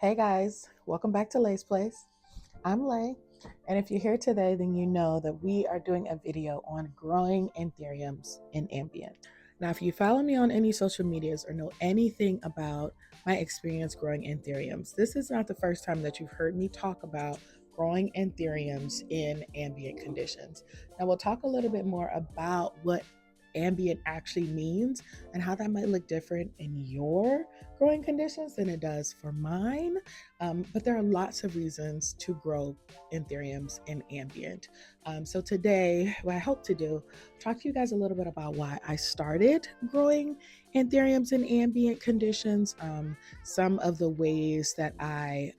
Hey guys, welcome back to sPlace. I'm Lay, and if you're here today, then you know that we are doing a video on growing Anthuriums in Ambient. Now, if you follow me on any social medias or know anything about my experience growing Anthuriums, this is not the first time that you've heard me talk about growing Anthuriums in ambient conditions. Now, we'll talk a little bit more about what ambient actually means and how that might look different in your growing conditions than it does for mine. But there are lots of reasons to grow Anthuriums in ambient. So today, what I hope to do, talk to you guys a little bit about why I started growing Anthuriums in ambient conditions, some of the ways that I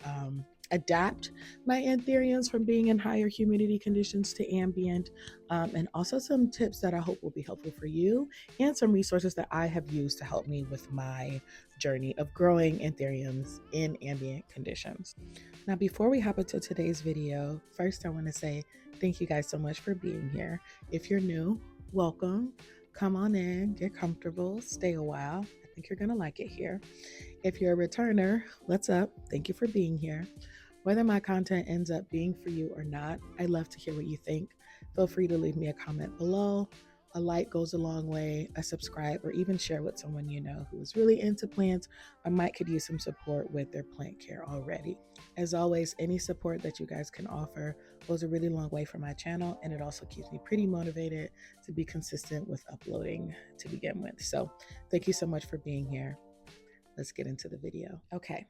adapt my Anthuriums from being in higher humidity conditions to ambient, and also some tips that I hope will be helpful for you, and some resources that I have used to help me with my journey of growing Anthuriums in ambient conditions. Now, before we hop into today's video, first I want to say thank you guys so much for being here. If you're new, welcome. Come on in, get comfortable, stay a while. I think you're going to like it here. If you're a returner, what's up? Thank you for being here. Whether my content ends up being for you or not, I'd love to hear what you think. Feel free to leave me a comment below. A like goes a long way, a subscribe, or even share with someone you know who is really into plants or might could use some support with their plant care already. As always, any support that you guys can offer goes a really long way for my channel, and it also keeps me pretty motivated to be consistent with uploading to begin with. So thank you so much for being here. Let's get into the video. Okay,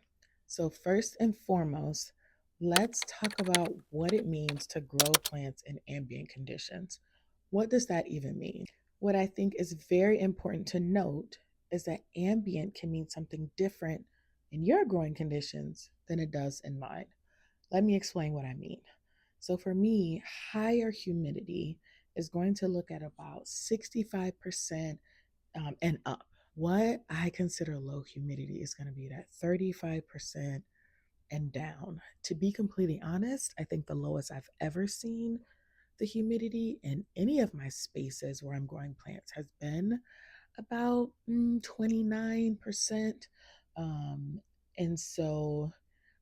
so first and foremost, let's talk about what it means to grow plants in ambient conditions. What does that even mean? What I think is very important to note is that ambient can mean something different in your growing conditions than it does in mine. Let me explain what I mean. So, for me, higher humidity is going to look at about 65% and up. What I consider low humidity is going to be that 35% and down. To be completely honest, I think the lowest I've ever seen the humidity in any of my spaces where I'm growing plants has been about 29%. Um, and so,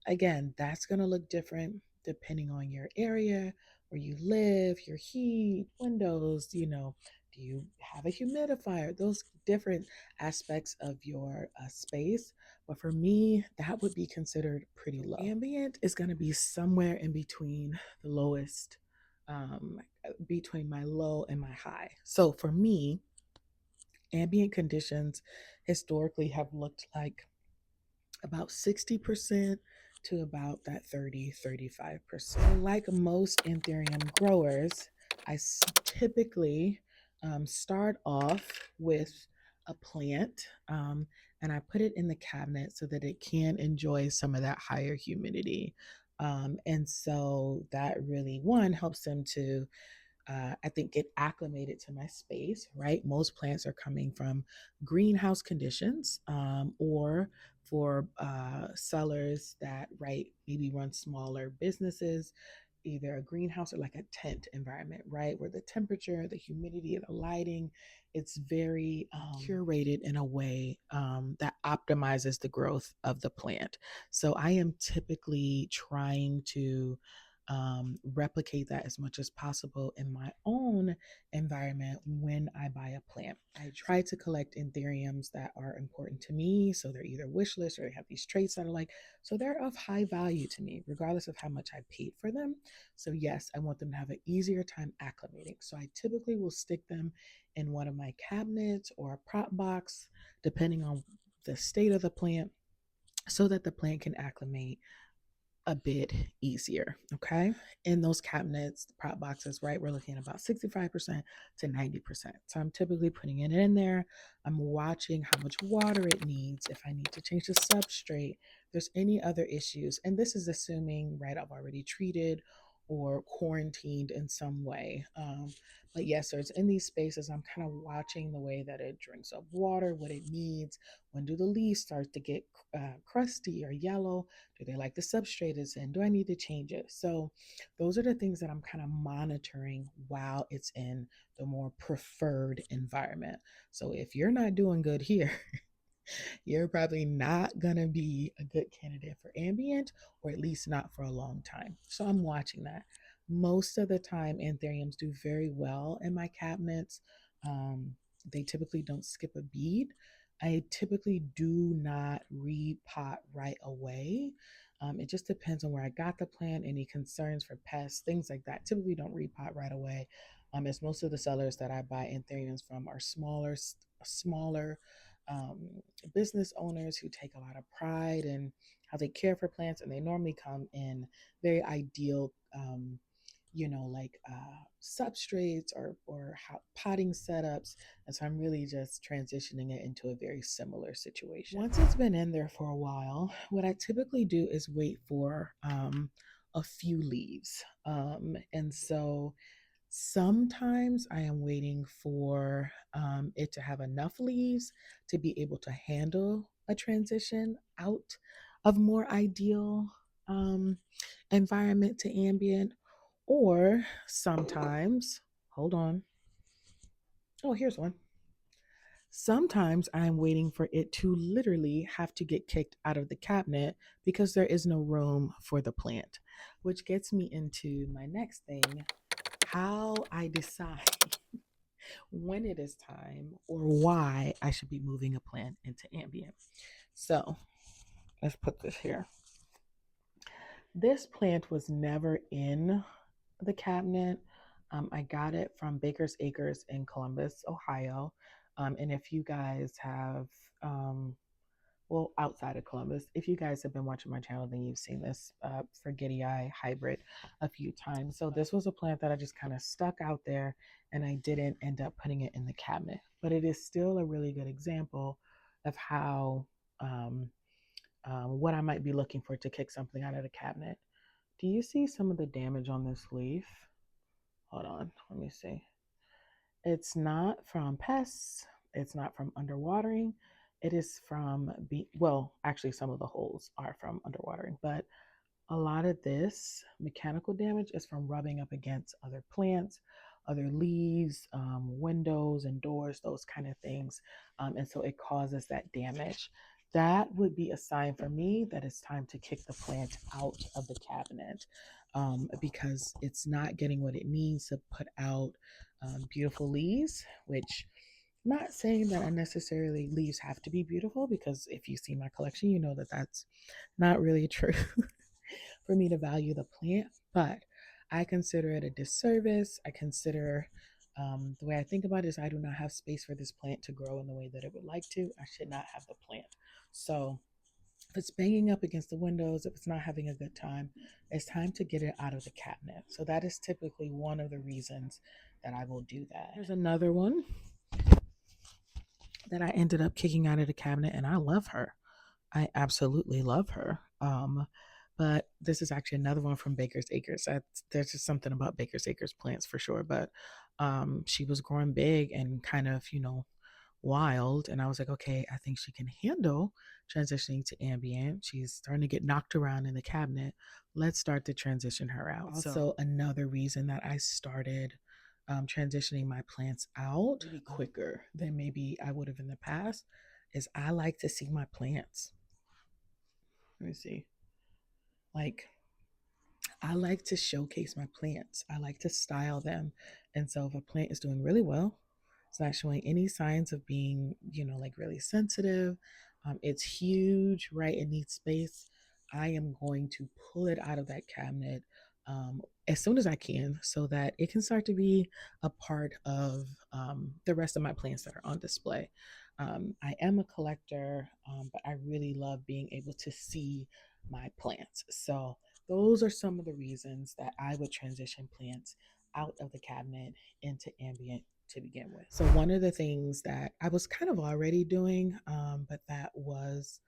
again, that's going to look different depending on your area, where you live, your heat, windows, do you have a humidifier? Those different aspects of your space. But for me, that would be considered pretty low. Ambient is going to be somewhere in between the lowest, between my low and my high. So for me, ambient conditions historically have looked like about 60% to about that 35%. Like most Anthurium growers, I typically start off with a plant, and I put it in the cabinet so that it can enjoy some of that higher humidity. And so that really, one, helps them to I think, get acclimated to my space, right? Most plants are coming from greenhouse conditions, or for sellers that, right, maybe run smaller businesses, either a greenhouse or like a tent environment, right? Where the temperature, the humidity, the lighting, it's very curated in a way that optimizes the growth of the plant. So I am typically trying to replicate that as much as possible in my own environment when I buy a plant. I try to collect Anthuriums that are important to me. So they're either wish list or they have these traits that are like, so they're of high value to me, regardless of how much I paid for them. So yes, I want them to have an easier time acclimating. So I typically will stick them in one of my cabinets or a prop box, depending on the state of the plant, so that the plant can acclimate a bit easier. Okay. In those cabinets, the prop boxes, right, we're looking at about 65% to 90%. So I'm typically putting it in there. I'm watching how much water it needs, if I need to change the substrate, if there's any other issues. And this is assuming, right, I've already treated or quarantined in some way. But yes, so it's in these spaces. I'm kind of watching the way that it drinks up water, what it needs. When do the leaves start to get crusty or yellow? Do they like the substrate it's in? Do I need to change it? So those are the things that I'm kind of monitoring while it's in the more preferred environment. So if you're not doing good here, you're probably not gonna be a good candidate for ambient, or at least not for a long time. So I'm watching that. Most of the time, anthuriums do very well in my cabinets. Um, they typically don't skip a beat. I typically do not repot right away. It just depends on where I got the plant, any concerns for pests, things like that. Typically don't repot right away. As most of the sellers that I buy anthuriums from are smaller um, business owners who take a lot of pride in how they care for plants, and they normally come in very ideal, like substrates or potting setups. And so I'm really just transitioning it into a very similar situation. Once it's been in there for a while, what I typically do is wait for a few leaves, and so sometimes I am waiting for it to have enough leaves to be able to handle a transition out of more ideal um, environment to ambient. Or sometimes, hold on. Oh, here's one. Sometimes I'm waiting for it to literally have to get kicked out of the cabinet because there is no room for the plant, which gets me into my next thing, how I decide when it is time or why I should be moving a plant into ambient. So let's put this here. This plant was never in the cabinet. I got it from Baker's Acres in Columbus, Ohio. And if you guys have, outside of Columbus, if you guys have been watching my channel, then you've seen this Forgetti Eye hybrid a few times. So this was a plant that I just kind of stuck out there, and I didn't end up putting it in the cabinet. But it is still a really good example of how what I might be looking for to kick something out of the cabinet. Do you see some of the damage on this leaf? Hold on, let me see. It's not from pests, it's not from underwatering. It is from, actually, some of the holes are from underwatering, but a lot of this mechanical damage is from rubbing up against other plants, other leaves, windows and doors, those kind of things. And so it causes that damage. That would be a sign for me that it's time to kick the plant out of the cabinet, because it's not getting what it needs to put out beautiful leaves, which not saying that unnecessarily leaves have to be beautiful, because if you see my collection, you know that that's not really true for me to value the plant. But I consider it a disservice. I consider the way I think about it is I do not have space for this plant to grow in the way that it would like to. I should not have the plant. So if it's banging up against the windows, if it's not having a good time, it's time to get it out of the cabinet. So that is typically one of the reasons that I will do that. There's another one that I ended up kicking out of the cabinet, and I love her. I absolutely love her. But this is actually another one from Baker's Acres. There's just something about Baker's Acres plants for sure. But she was growing big and kind of, wild. And I was like, okay, I think she can handle transitioning to ambient. She's starting to get knocked around in the cabinet. Let's start to transition her out. Also, another reason that I started transitioning my plants out really quicker than maybe I would have in the past is I like to see my plants. Let me see. Like, I like to showcase my plants. I like to style them. And so if a plant is doing really well, it's not showing any signs of being, like really sensitive. It's huge, right? It needs space. I am going to pull it out of that cabinet as soon as I can so that it can start to be a part of the rest of my plants that are on display. I am a collector, but I really love being able to see my plants. So those are some of the reasons that I would transition plants out of the cabinet into ambient to begin with. So one of the things that I was kind of already doing, but that was,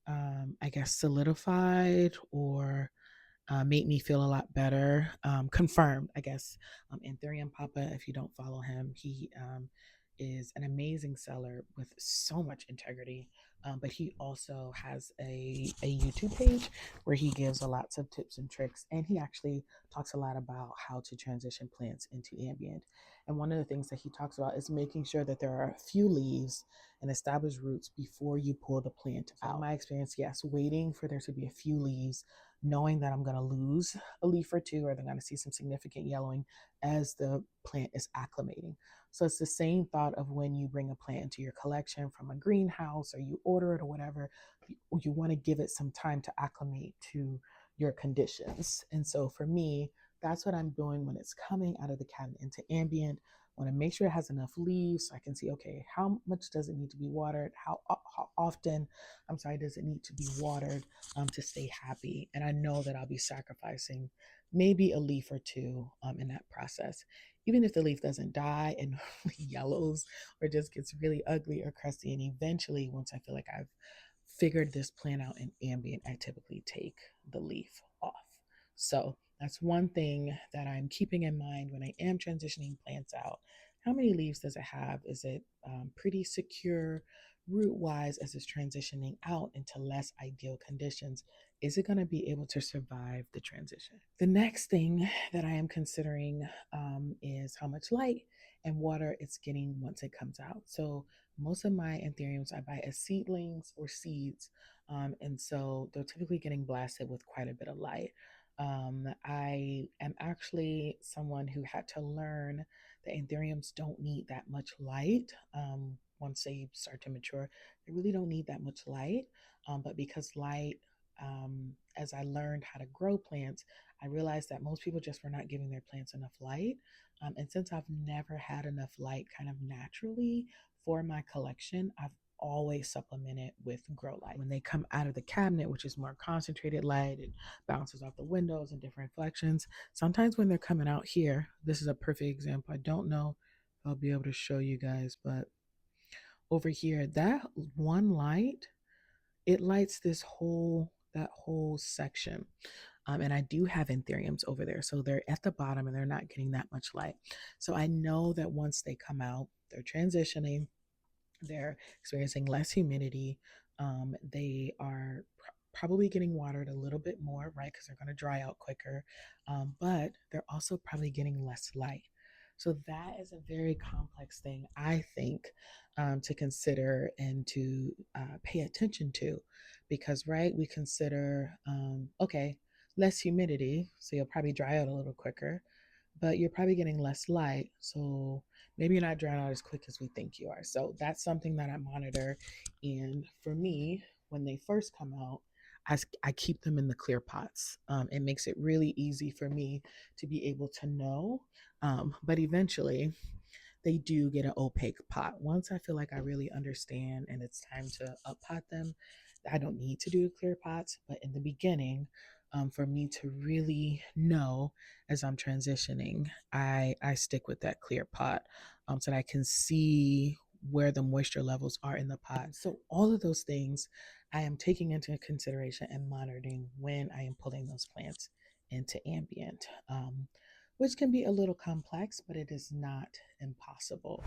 I guess, solidified or made me feel a lot better, confirmed, I guess. Anthurium Papa, if you don't follow him, he is an amazing seller with so much integrity. but he also has a YouTube page where he gives a lots of tips and tricks, and he actually talks a lot about how to transition plants into ambient. And one of the things that he talks about is making sure that there are a few leaves and established roots before you pull the plant out. In my experience, yes, waiting for there to be a few leaves, knowing that I'm going to lose a leaf or two, or they're going to see some significant yellowing as the plant is acclimating. So it's the same thought of when you bring a plant into your collection from a greenhouse or you order it or whatever, you want to give it some time to acclimate to your conditions. And so for me, that's what I'm doing when it's coming out of the cabinet into ambient. I want to make sure it has enough leaves so I can see, okay, how much does it need to be watered? How often, does it need to be watered to stay happy? And I know that I'll be sacrificing maybe a leaf or two in that process. Even if the leaf doesn't die and yellows or just gets really ugly or crusty. And eventually, once I feel like I've figured this plant out in ambient, I typically take the leaf off. So that's one thing that I'm keeping in mind when I am transitioning plants out. How many leaves does it have? Is it pretty secure root wise as it's transitioning out into less ideal conditions? Is it going to be able to survive the transition? The next thing that I am considering is how much light and water it's getting once it comes out. So most of my Anthuriums I buy as seedlings or seeds. And so they're typically getting blasted with quite a bit of light. I am actually someone who had to learn that Anthuriums don't need that much light. Once they start to mature, they really don't need that much light. But because light, as I learned how to grow plants, I realized that most people just were not giving their plants enough light. And since I've never had enough light kind of naturally for my collection, I've always supplemented with grow light. When they come out of the cabinet, which is more concentrated light, it bounces off the windows and different reflections. Sometimes when they're coming out here, this is a perfect example. I don't know if I'll be able to show you guys, but over here, that one light, it lights that whole section. And I do have Anthuriums over there. So they're at the bottom and they're not getting that much light. So I know that once they come out, they're transitioning, they're experiencing less humidity. They are probably getting watered a little bit more, right? Because they're going to dry out quicker. But they're also probably getting less light. So that is a very complex thing, I think, to consider and to pay attention to. Because, right, we consider, okay, less humidity. So you'll probably dry out a little quicker, but you're probably getting less light. So maybe you're not drying out as quick as we think you are. So that's something that I monitor. And for me, when they first come out, I keep them in the clear pots. It makes it really easy for me to be able to know. But eventually, they do get an opaque pot. Once I feel like I really understand and it's time to up pot them, I don't need to do clear pots. But in the beginning, for me to really know as I'm transitioning, I stick with that clear pot so that I can see where the moisture levels are in the pot. So all of those things I am taking into consideration and monitoring when I am pulling those plants into ambient. Which can be a little complex, but it is not impossible.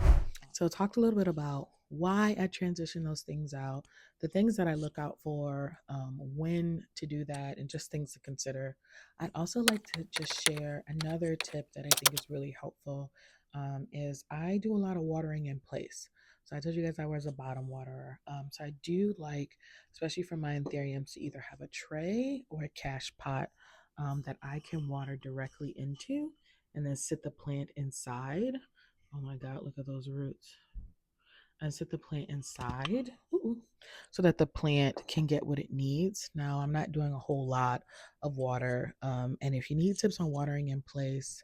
So, talked a little bit about why I transition those things out, the things that I look out for, when to do that, and just things to consider. I'd also like to just share another tip that I think is really helpful. Is I do a lot of watering in place. So I told you guys I was a bottom waterer. So I do like, especially for my Anthuriums, to either have a tray or a cache pot that I can water directly into and then sit the plant inside. Oh my God, look at those roots. And sit the plant inside so that the plant can get what it needs. Now, I'm not doing a whole lot of water. And if you need tips on watering in place,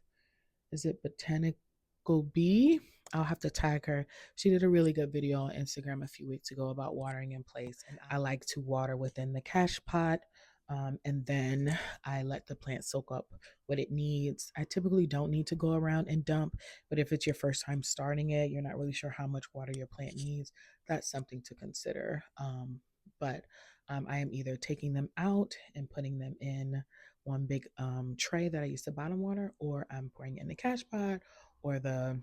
is it Botanical Bee? I'll have to tag her. She did a really good video on Instagram a few weeks ago about watering in place. And I like to water within the cache pot. And then I let the plant soak up what it needs. I typically don't need to go around and dump, but if it's your first time starting it, you're not really sure how much water your plant needs, that's something to consider. But I am either taking them out and putting them in one big tray that I use to bottom water, or I'm pouring in the cache pot or the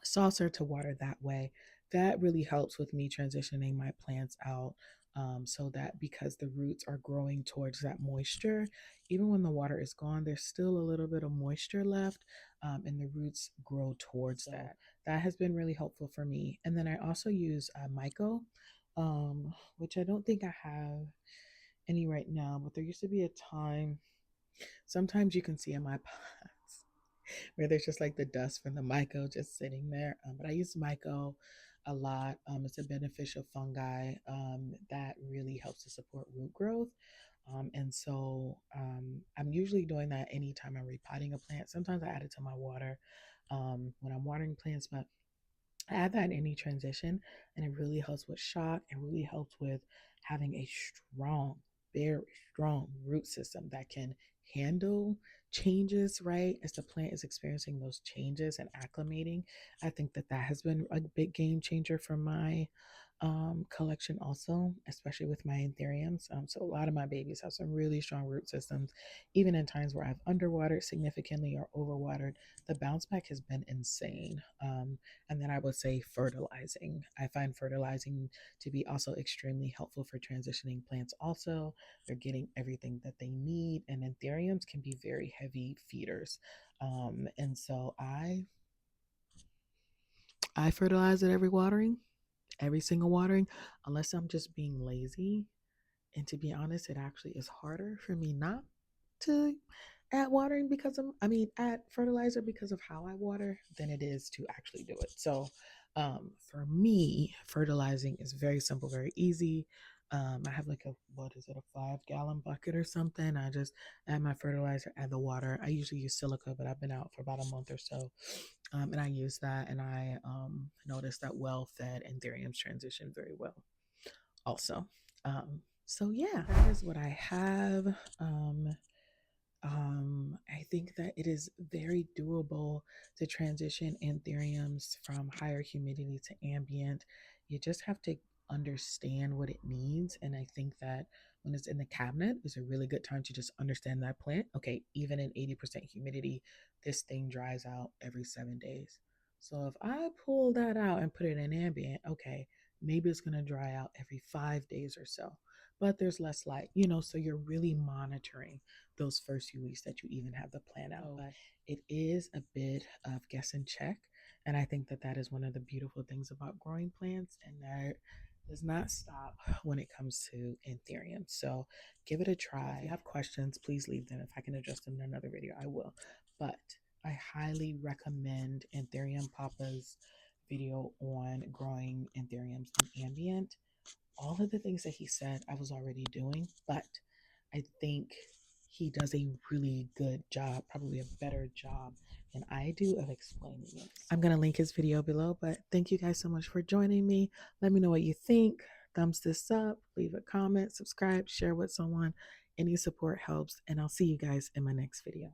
saucer to water that way. that really helps with me transitioning my plants out, so that because the roots are growing towards that moisture, even when the water is gone, there's still a little bit of moisture left, and the roots grow towards that. That has been really helpful for me. And then I also use myco, which I don't think I have any right now, but there used to be a time, sometimes you can see in my pots where there's just like the dust from the myco just sitting there. But I use myco a lot. It's a beneficial fungi that really helps to support root growth. I'm usually doing that anytime I'm repotting a plant. Sometimes I add it to my water when I'm watering plants, but I add that in any transition, and it really helps with shock and really helps with having a strong, very strong root system that can handle changes, right? As the plant is experiencing those changes and acclimating. I think that that has been a big game changer for my collection also, especially with my Anthuriums. So a lot of my babies have some really strong root systems, even in times where I've underwatered significantly or overwatered. The bounce back has been insane. And then I would say fertilizing. I find fertilizing to be also extremely helpful for transitioning plants. Also, they're getting everything that they need, and Anthuriums can be very heavy feeders. And so I fertilize at every single watering, unless I'm just being lazy. And to be honest, it actually is harder for me not to add watering because add fertilizer because of how I water than it is to actually do it. So for me, fertilizing is very simple, very easy. I have like what is it, a 5 gallon bucket or something. I just add my fertilizer, add the water. I usually use silica, but I've been out for about a month or so. And I use that, and I noticed that well fed Anthuriums transition very well also. So yeah, that is what I have. I think that it is very doable to transition Anthuriums from higher humidity to ambient. You just have to understand what it needs. And I think that when it's in the cabinet, is a really good time to just understand that plant. Okay, even in 80% humidity, this thing dries out every 7 days. So if I pull that out and put it in ambient, okay, maybe it's going to dry out every 5 days or so. But there's less light, so you're really monitoring those first few weeks that you even have the plan out. But it is a bit of guess and check. And I think that that is one of the beautiful things about growing plants, and that does not stop when it comes to Anthurium. So give it a try. If you have questions, please leave them. If I can address them in another video, I will. But I highly recommend Anthurium Papa's video on growing Anthuriums in ambient. All of the things that he said I was already doing, but I think he does a really good job, probably a better job than I do of explaining it. I'm going to link his video below, but thank you guys so much for joining me. Let me know what you think. Thumbs this up, leave a comment, subscribe, share with someone. Any support helps, and I'll see you guys in my next video.